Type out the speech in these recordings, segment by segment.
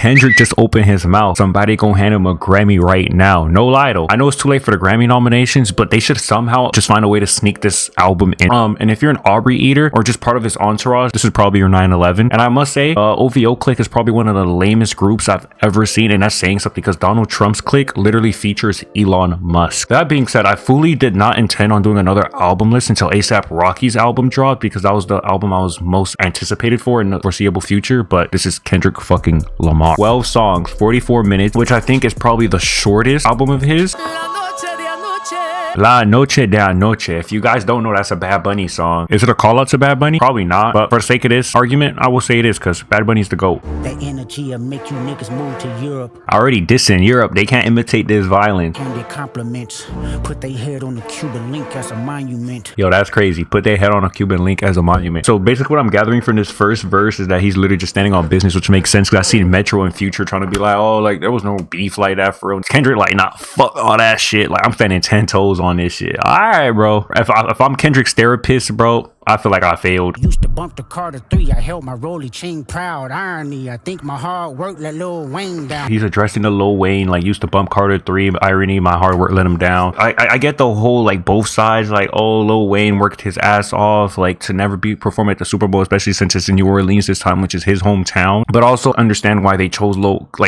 Kendrick just opened his mouth. Somebody gonna hand him a Grammy right now. No lie though. I know it's too late for the Grammy nominations, but they should somehow just find a way to sneak this album in. And if you're an Aubrey eater or just part of his entourage, this is probably your 9/11. And I must say, OVO Clique is probably one of the lamest groups I've ever seen, and that's saying something because Donald Trump's clique literally features Elon Musk. That being said, I fully did not intend on doing another album list until ASAP Rocky's album dropped, because that was the album I was most anticipated for in the foreseeable future. But this is Kendrick fucking Lamar. 12 songs, 44 minutes, which I think is probably the shortest album of his. La Noche de Anoche. If you guys don't know, that's a Bad Bunny song. Is it a call out to Bad Bunny? Probably not. But for the sake of this argument, I will say it is, because Bad Bunny's the GOAT. That energy will make you niggas move to Europe. I already dissing Europe. They can't imitate this violence. And their compliments. Put their head on the Cuban link as a monument. Yo, that's crazy. Put their head on a Cuban link as a monument. So basically what I'm gathering from this first verse is that he's literally just standing on business, which makes sense because I seen Metro and Future trying to be like, oh, like there was no beef like that for real. Kendrick like, nah, fuck all that shit. Like I'm standing 10 toes on this shit. All right, bro. If I'm Kendrick's therapist, bro, I feel like I failed. Used to bump the Carter 3. I held my rolly chain proud. Irony. I think my hard work let Lil Wayne down. He's addressing the Lil Wayne, like used to bump Carter 3. Irony. My hard work let him down. I get the whole like both sides. Like, oh, Lil Wayne worked his ass off like to never be perform at the Super Bowl, especially since it's in New Orleans this time, which is his hometown. But also understand why they chose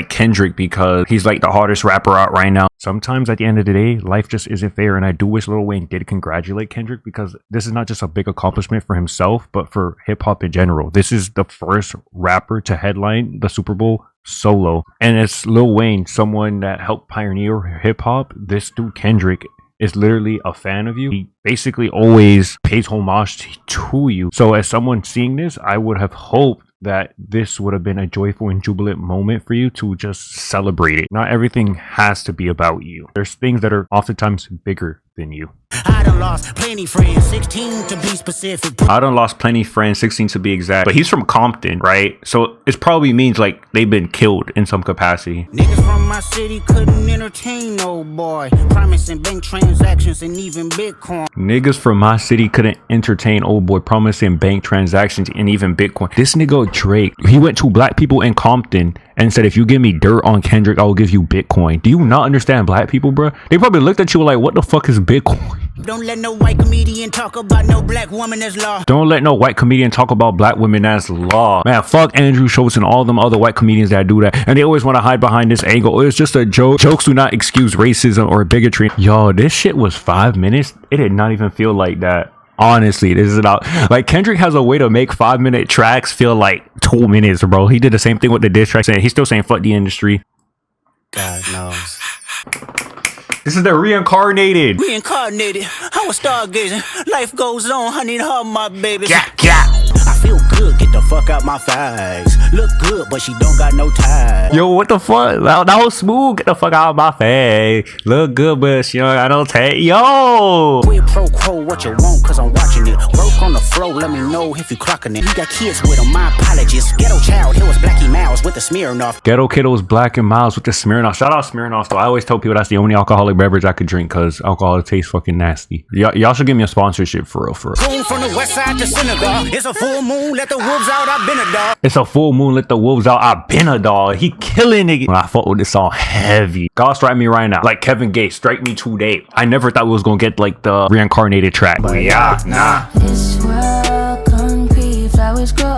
Kendrick, because he's like the hardest rapper out right now. Sometimes at the end of the day, life just isn't fair, and I do wish Lil Wayne did congratulate Kendrick, because this is not just a big accomplishment for himself, but for hip-hop in general. This is the first rapper to headline the Super Bowl solo, and it's Lil Wayne, someone that helped pioneer hip-hop. This dude Kendrick is literally a fan of you. He basically always pays homage to you. So as someone seeing this, I would have hoped that this would have been a joyful and jubilant moment for you to just celebrate it. Not everything has to be about you. There's things that are oftentimes bigger than you. I done lost plenty friends, 16 to be specific. I done lost plenty friends, 16 to be exact. But he's from Compton, right? So it probably means like they've been killed in some capacity. Niggas from my city couldn't entertain no boy. Promising bank transactions and even Bitcoin. Niggas from my city couldn't entertain old boy, promising bank transactions and even Bitcoin. This nigga Drake, he went to black people in Compton and said, if you give me dirt on Kendrick, I will give you Bitcoin. Do you not understand black people, bro? They probably looked at you like, what the fuck is Bitcoin? Don't let no white comedian talk about no black woman as law. Don't let no white comedian talk about black women as law. Man, fuck Andrew Schultz and all them other white comedians that do that. And they always want to hide behind this angle. It's just a joke. Jokes do not excuse racism or bigotry. Yo, this shit was 5 minutes. It did not even feel like that. Honestly, this is not like Kendrick has a way to make 5-minute tracks feel like 2 minutes, bro. He did the same thing with the diss tracks, and he's still saying fuck the industry. God knows. This is the reincarnated. Reincarnated. I was stargazing. Life goes on. I need her, my baby. Yeah, yeah. I feel good. Get the fuck out my face. Look good, but she don't got no ties. Yo, what the fuck? That was smooth. Get the fuck out of my face. Look good, but she don't got no taste. Yo. Quid pro quo, what you want, cause I'm watching it. Broke on the floor, let me know if you clocking it. You got kids with them, my apologies. Ghetto child, here was Blackie Miles with the Smirnoff. Ghetto kiddos, Black and Miles with the Smirnoff. Shout out Smirnoff. So I always tell people that's the only alcoholic beverage I could drink, cause alcohol tastes fucking nasty. Y'all should give me a sponsorship for real, for real. Going from the west side to Senegal. It's a full moon, let the wolves out, I've been a dog. It's a full moon, let the wolves out, I've been a dog. He killing nigga. When I fuck with this song heavy. God strike me right now. Like Kevin Gates, strike me today. I never thought we was gonna get like the reincarnated track. But yeah, nah.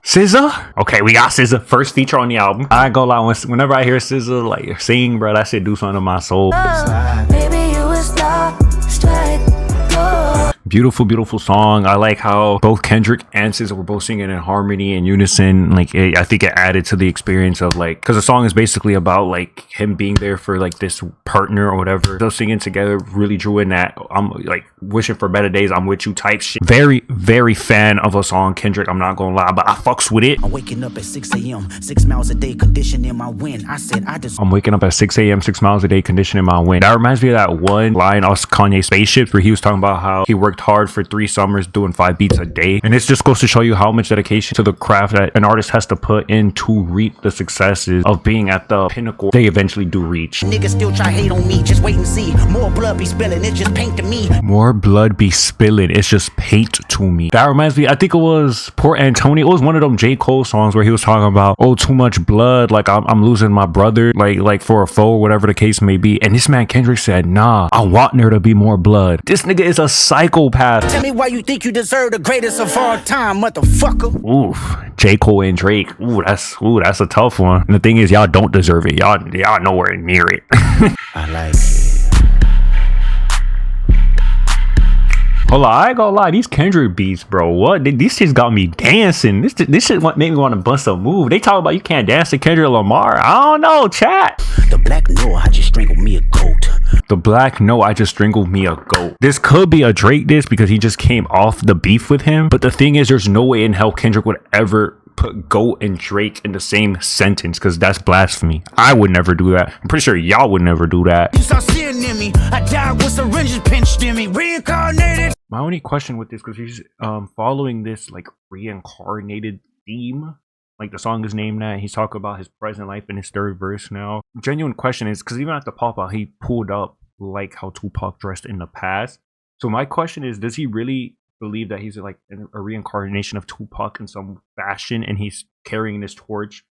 SZA? Okay, we got SZA. First feature on the album. I ain't gonna lie, whenever I hear SZA like sing, bro, that shit do something to my soul. Baby, you was not straight. Beautiful, beautiful song. I like how both Kendrick and SZA were both singing in harmony and unison. Like, I think it added to the experience of like, because the song is basically about like him being there for like this partner or whatever. So singing together really drew in that I'm like wishing for better days, I'm with you type shit. Very, very fan of a song, Kendrick. I'm not gonna lie, but I fucks with it. I'm waking up at 6 a.m. 6 miles a day, conditioning my wind. I said I'm waking up at 6 a.m. 6 miles a day, conditioning my wind. That reminds me of that one line off Kanye's Spaceships where he was talking about how he worked worked hard for 3 summers doing 5 beats a day. And it just goes to show you how much dedication to the craft that an artist has to put in to reap the successes of being at the pinnacle they eventually do reach. Niggas still try hate on me, just wait and see. More blood be spilling, it's just paint to me. More blood be spilling, it's just paint to me. That reminds me, I think it was Port Antonio. It was one of them J. Cole songs where he was talking about, oh, too much blood, like I'm losing my brother, like for a foe, whatever the case may be. And this man Kendrick said, nah, I want there to be more blood. This nigga is a psychopath. Tell me why you think you deserve the greatest of all time, motherfucker. Oof, J. Cole and Drake. Ooh, that's a tough one. And the thing is, y'all don't deserve it. Y'all nowhere near it. I like it. Hold on, I ain't gonna lie, these Kendrick beats, bro, what? These shits got me dancing. This shit made me want to bust a move. They talk about you can't dance to Kendrick Lamar. I don't know, chat. The black no, I just strangled me a goat. The black no, I just strangled me a goat. This could be a Drake diss because he just came off the beef with him. But the thing is, there's no way in hell Kendrick would ever put goat and Drake in the same sentence because that's blasphemy. I would never do that. I'm pretty sure y'all would never do that. You saw sin in me. I died with syringes pinched in me. Reincarnated. My only question with this, because he's following this like reincarnated theme, like the song is named that. He's talking about his present life in his 3rd verse now. Genuine question is, because even at the pop-out, he pulled up like how Tupac dressed in the past. So my question is, does he really believe that he's like a reincarnation of Tupac in some fashion, and he's carrying this torch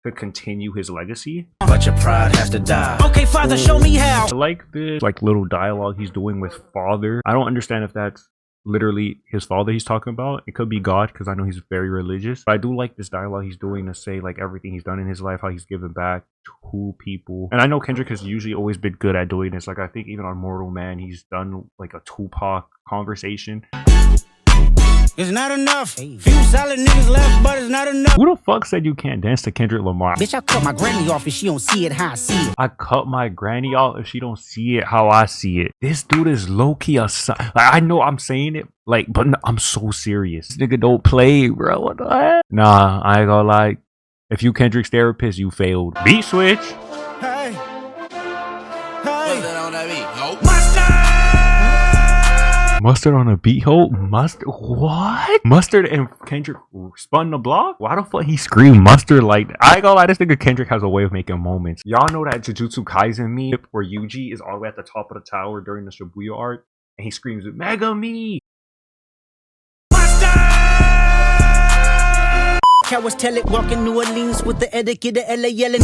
to continue his legacy? But your pride has to die. Okay, Father, show me how. I like this like little dialogue he's doing with Father. I don't understand if that's literally his father he's talking about. It could be God, because I know he's very religious. But I do like this dialogue he's doing to say like everything he's done in his life, how he's given back to people. And I know Kendrick has usually always been good at doing this. Like I think even on Mortal Man, he's done like a Tupac conversation. It's not enough. Few solid niggas left, but it's not enough. Who the fuck said you can't dance to Kendrick Lamar? Bitch, I cut my granny off if she don't see it how I see it. I cut my granny off if she don't see it how I see it. This dude is low-key a like, I know I'm saying it, like, but no, I'm so serious. This nigga don't play, bro. What the heck? Nah, I ain't gonna lie. If you Kendrick's therapist, you failed. Beat switch. Hey. Hey. What's that on that beat? Nope. Mustard on a beat hole? Mustard? What? Mustard and Kendrick spun the block? Why the fuck he screamed mustard like that? I ain't gonna lie, this nigga Kendrick has a way of making moments. Y'all know that Jujutsu Kaisen meme where Yuji is all the way at the top of the tower during the Shibuya arc and he screams, Mega Me! Cowards tell it, walking New Orleans with the etiquette of LA yelling.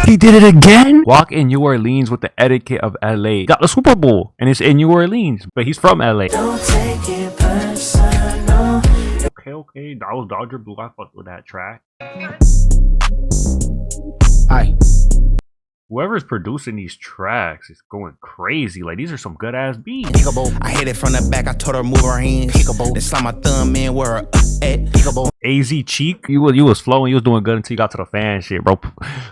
He did it again? Walk in New Orleans with the etiquette of LA. Got the Super Bowl and it's in New Orleans, but he's from LA. Don't take it personal. Okay. That was Dodger Blue. I fucked with that track. Hi. Whoever's producing these tracks is going crazy. Like, these are some good ass beats. Peekaboo. I hit it from the back. I told her move her hands. Peekaboo. Then slide my thumb in where her at. Peekaboo. AZ Cheek, you was flowing, you was doing good until you got to the fan shit, bro.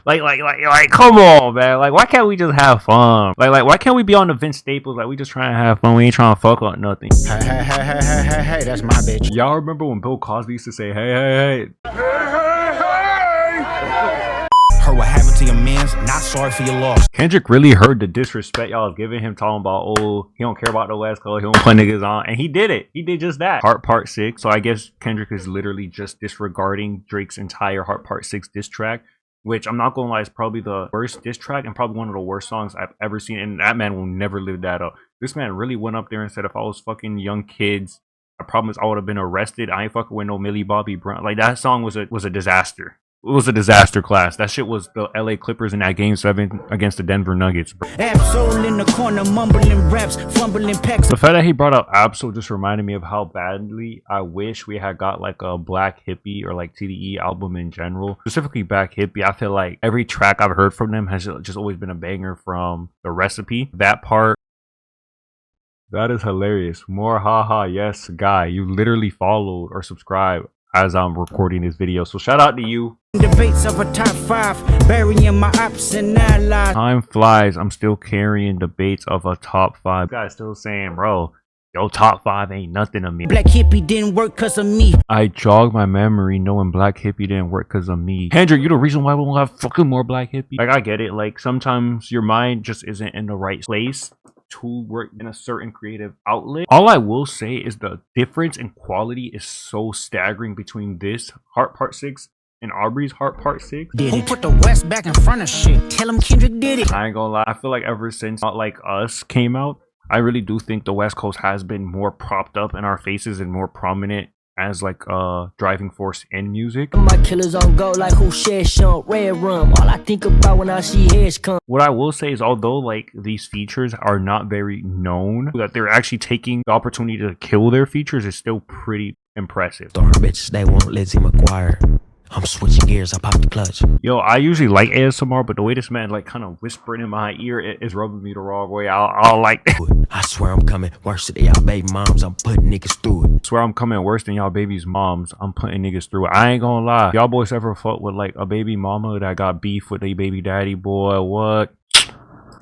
Like, come on, man. Like, why can't we just have fun? Like, why can't we be on the Vince Staples? Like, we just trying to have fun. We ain't trying to fuck up nothing. Hey, that's my bitch. Y'all remember when Bill Cosby used to say, hey. Heard what happened to your mans, not sorry for your loss. Kendrick really heard the disrespect y'all was giving him, talking about, oh, he don't care about the West Coast, he don't put niggas on, and he did it. He did just that. Heart Part 6. So I guess Kendrick is literally just disregarding Drake's entire Heart Part 6 diss track, which I'm not gonna lie is probably the worst diss track and probably one of the worst songs I've ever seen, and that man will never live that up. This man really went up there and said, if I was fucking young kids, I promise I would have been arrested. I ain't fucking with no Millie Bobby Brown. Like, that song was a disaster. It was a disaster class. That shit was the LA Clippers in that game 7 against the Denver Nuggets, bro. Absol in the corner, mumbling raps, fumbling packs. The fact that he brought up Absol just reminded me of how badly I wish we had got like a Black Hippie or like TDE album in general. Specifically Black Hippie. I feel like every track I've heard from them has just always been a banger. From The Recipe, that part. That is hilarious. More haha, yes, guy. You literally followed or subscribed as I'm recording this video, so shout out to you. Debates of a top 5, burying my ops and allies. Time flies, I'm still carrying debates of a top 5. Guys still saying, bro, yo, top 5 ain't nothing to me. Black Hippie didn't work cause of me. I jog my memory knowing Black Hippie didn't work cause of me. Kendrick, you the reason why we won't have fucking more Black Hippie. Like, I get it, like sometimes your mind just isn't in the right place to work in a certain creative outlet. All I will say is the difference in quality is so staggering between this Heart Part 6 and Aubrey's Heart Part 6. Who put the West back in front of shit? Tell him Kendrick did it. I ain't gonna lie, I feel like ever since Not Like Us came out, I really do think the West Coast has been more propped up in our faces and more prominent as like a driving force in music. My killers on go like who shares Sean Red Rum. All I think about when I see heads come. What I will say is, although like these features are not very known, that they're actually taking the opportunity to kill their features is still pretty impressive. Darn bitches, they want Lizzie McGuire. I'm switching gears, I pop the clutch. Yo, I usually like ASMR, but the way this man like kind of whispering in my ear is rubbing me the wrong way. I'll like I swear I'm coming worse than y'all baby moms. I'm putting niggas through it. swear I'm coming worse than y'all baby's moms. I'm putting niggas through it. I ain't gonna lie. Y'all boys ever fought with like a baby mama that got beef with a baby daddy, boy? What?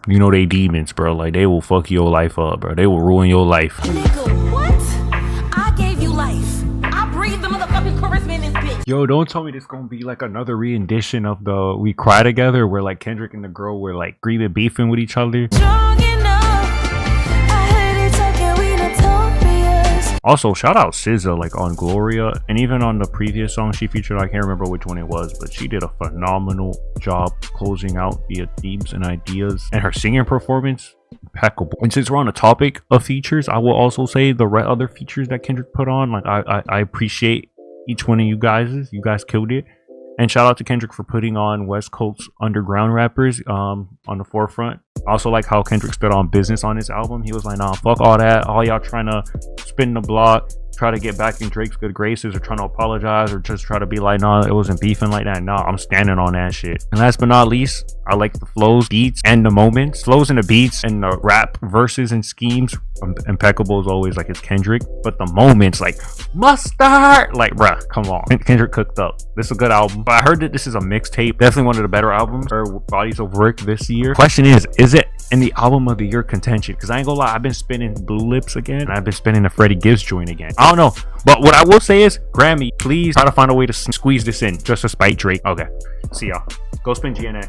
You know they demons, bro. Like they will fuck your life up, bro. They will ruin your life. Nigga, what? I gave you life. I breathed the motherfucking charisma in this bitch. Yo, don't tell me this gonna be like another rendition of the We Cry Together, where like Kendrick and the girl were like grieving, beefing with each other. Strong enough. I heard it talking, we notorious. Also, shout out SZA like on Gloria, and even on the previous song she featured. I can't remember which one it was, but she did a phenomenal job closing out the themes and ideas, and her singing performance impeccable. And since we're on the topic of features, I will also say the other features that Kendrick put on, like I appreciate each one of you guys. You guys killed it. And shout out to Kendrick for putting on West Coast underground rappers on the forefront. I also like how Kendrick stood on business on his album. He was like, nah, fuck all that. All y'all trying to spin the block, try to get back in Drake's good graces, or trying to apologize, or just try to be like, nah, it wasn't beefing like that. Nah, I'm standing on that shit. And last but not least, I like the flows, beats, and the moments. Flows and the beats and the rap verses and schemes, impeccable as always, like it's Kendrick. But the moments, like mustard, like bruh, come on. Kendrick cooked up. This is a good album. But I heard that this is a mixtape. Definitely one of the better albums or bodies of work this year. Question is it in the album of the year contention? Because I ain't gonna lie, I've been spinning Blue Lips again, and I've been spinning the Freddie Gibbs joint again. I don't know, but what I will say is, Grammy, please try to find a way to squeeze this in just to spite Drake. Okay, see y'all. Go spin GNX.